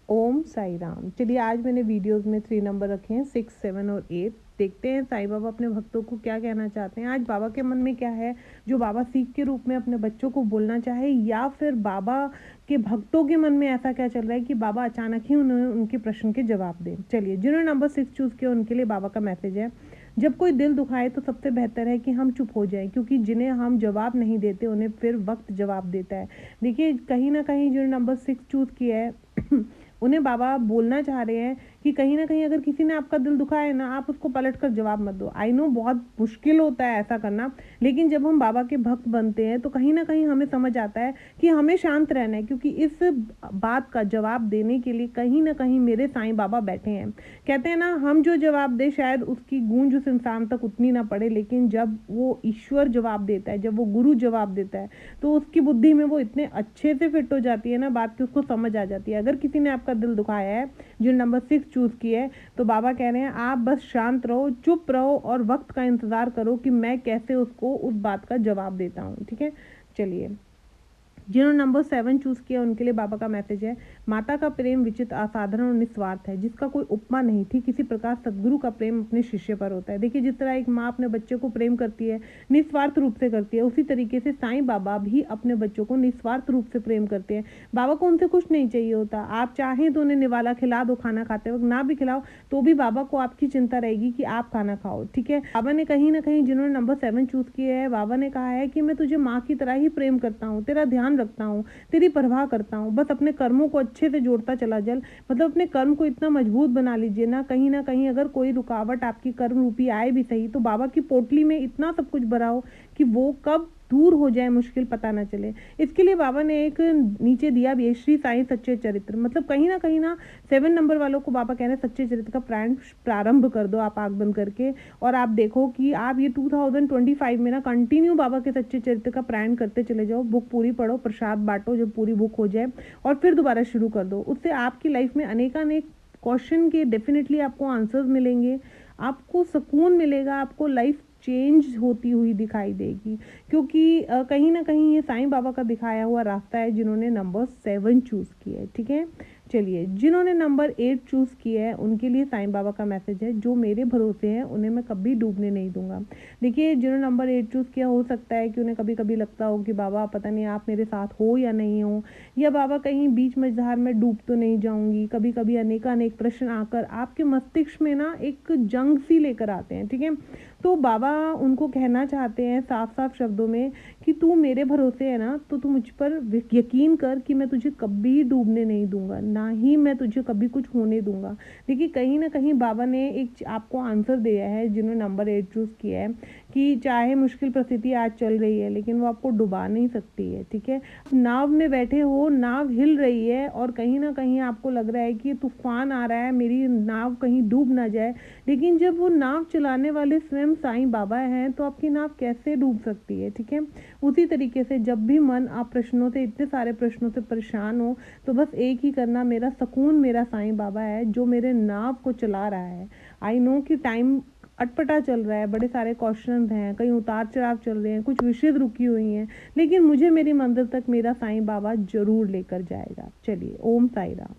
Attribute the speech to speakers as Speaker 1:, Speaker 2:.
Speaker 1: ओम साई राम। चलिए आज मैंने वीडियोस में 3 नंबर रखे हैं, 6, 7 और 8। देखते हैं साईं बाबा अपने भक्तों को क्या कहना चाहते हैं। आज बाबा के मन में क्या है जो बाबा सीख के रूप में अपने बच्चों को बोलना चाहे, या फिर बाबा के भक्तों के मन में ऐसा क्या चल रहा है कि बाबा अचानक ही उन्हें उनके प्रश्न के जवाब दें। चलिए, जिन्होंने नंबर 6 चूज़ किया उनके लिए बाबा का मैसेज है, जब कोई दिल दुखाए तो सबसे बेहतर है कि हम चुप हो जाएं, क्योंकि जिन्हें हम जवाब नहीं देते उन्हें फिर वक्त जवाब देता है। देखिए, कहीं ना कहीं जिन्होंने नंबर 6 चूज़ किया है उन्हें बाबा बोलना चाह रहे हैं कि कहीं ना कहीं अगर किसी ने आपका दिल दुखाया है ना, आप उसको पलट कर जवाब मत दो। आई नो बहुत मुश्किल होता है ऐसा करना, लेकिन जब हम बाबा के भक्त बनते हैं तो कहीं ना कहीं हमें समझ आता है कि हमें शांत रहना है, क्योंकि इस बात का जवाब देने के लिए कहीं ना कहीं मेरे साईं बाबा बैठे हैं। कहते हैं ना, हम जो जवाब दे शायद उसकी गूंज उस इंसान तक उतनी ना पड़े, लेकिन जब वो ईश्वर जवाब देता है, जब वो गुरु जवाब देता है, तो उसकी बुद्धि में वो इतने अच्छे से फिट हो जाती है ना बात, कि उसको समझ आ जाती है। अगर किसी ने आपका दिल दुखाया है, जो नंबर 6 चूज किया है, तो बाबा कह रहे हैं आप बस शांत रहो, चुप रहो और वक्त का इंतजार करो कि मैं कैसे उसको उस बात का जवाब देता हूँ। ठीक है, चलिए, जिन्होंने नंबर 7 चूज़ किया उनके लिए बाबा का मैसेज है, माता का प्रेम विचित्र, असाधारण और निस्वार्थ है, जिसका कोई उपमा नहीं थी। किसी प्रकार सदगुरु का प्रेम अपने शिष्य पर होता है। देखिए, जिस तरह एक माँ अपने बच्चे को प्रेम करती है, निस्वार्थ रूप से करती है, उसी तरीके से साईं बाबा भी अपने बच्चों को निस्वार्थ रूप से प्रेम करते हैं। बाबा को उनसे कुछ नहीं चाहिए होता। आप चाहें तो उन्हें निवाला खिला दो, खाना खाते वक्त ना भी खिलाओ तो भी बाबा को आपकी चिंता रहेगी कि आप खाना खाओ। ठीक है, बाबा ने कहीं ना कहीं, जिन्होंने नंबर 7 चूज किया है, बाबा ने कहा है कि मैं तुझे माँ की तरह ही प्रेम करता हूँ, तेरा ध्यान रखता हूँ, तेरी परवाह करता हूँ, बस अपने कर्मों को अच्छे से जोड़ता चला चल। मतलब अपने कर्म को इतना मजबूत बना लीजिए ना कहीं अगर कोई रुकावट आपकी कर्म रूपी आए भी सही, तो बाबा की पोटली में इतना सब कुछ भरा हो कि वो कब दूर हो जाए मुश्किल पता ना चले। इसके लिए बाबा ने एक नीचे दिया भी है, श्री साईं सच्चे चरित्र। मतलब कहीं ना 7 नंबर वालों को बाबा कह रहे हैं सच्चे चरित्र का प्रारंभ कर दो आप आंख बंद करके, और आप देखो कि आप ये 2025 में ना कंटिन्यू बाबा के सच्चे चरित्र का प्राण करते चले जाओ। बुक पूरी पढ़ो, प्रसाद बांटो, जब पूरी बुक हो जाए और फिर दोबारा शुरू कर दो। उससे आपकी लाइफ में अनेकानेक क्वेश्चन के डेफिनेटली आपको आंसर्स मिलेंगे, आपको सुकून मिलेगा, आपको लाइफ चेंज होती हुई दिखाई देगी, क्योंकि कहीं ना कहीं ये साईं बाबा का दिखाया हुआ रास्ता है, जिन्होंने नंबर 7 चूज़ किया है। ठीक है, चलिए, जिन्होंने नंबर 8 चूज़ किया है उनके लिए साईं बाबा का मैसेज है, जो मेरे भरोसे हैं उन्हें मैं कभी डूबने नहीं दूंगा। देखिए, जिन्होंने नंबर 8 चूज़ किया, हो सकता है कि उन्हें कभी कभी लगता हो कि बाबा पता नहीं आप मेरे साथ हो या नहीं हो, या बाबा कहीं बीच मझधार में डूब तो नहीं जाऊंगी। कभी कभी अनेक प्रश्न आकर आपके मस्तिष्क में ना एक जंग सी लेकर आते हैं। ठीक है, तो बाबा उनको कहना चाहते हैं साफ साफ शब्दों में कि तू मेरे भरोसे है ना, तो तू मुझ पर यकीन कर कि मैं तुझे कभी डूबने नहीं दूंगा, ना ही मैं तुझे कभी कुछ होने दूंगा। देखिए, कहीं ना कहीं बाबा ने एक आपको आंसर दिया है, जिन्होंने नंबर 8 चूज़ किया है, कि चाहे मुश्किल परिस्थिति आज चल रही है, लेकिन वो आपको डुबा नहीं सकती है। ठीक है, नाव में बैठे हो, नाव हिल रही है और कहीं ना कहीं आपको लग रहा है कि तूफान आ रहा है, मेरी नाव कहीं डूब ना जाए, लेकिन जब वो नाव चलाने वाले स्वयं साईं बाबा हैं, तो आपकी नाव कैसे डूब सकती है। ठीक है, उसी तरीके से जब भी मन आप प्रश्नों से, इतने सारे प्रश्नों से परेशान हो, तो बस एक ही करना, मेरा सुकून मेरा साईं बाबा है जो मेरे नाव को चला रहा है। आई नो कि टाइम अटपटा चल रहा है, बड़े सारे क्वेश्चन हैं, कहीं उतार चढ़ाव चल रहे हैं, कुछ विशेष रुकी हुई हैं, लेकिन मुझे मेरी मंजिल तक मेरा साईं बाबा जरूर लेकर जाएगा। चलिए, ओम साई राम।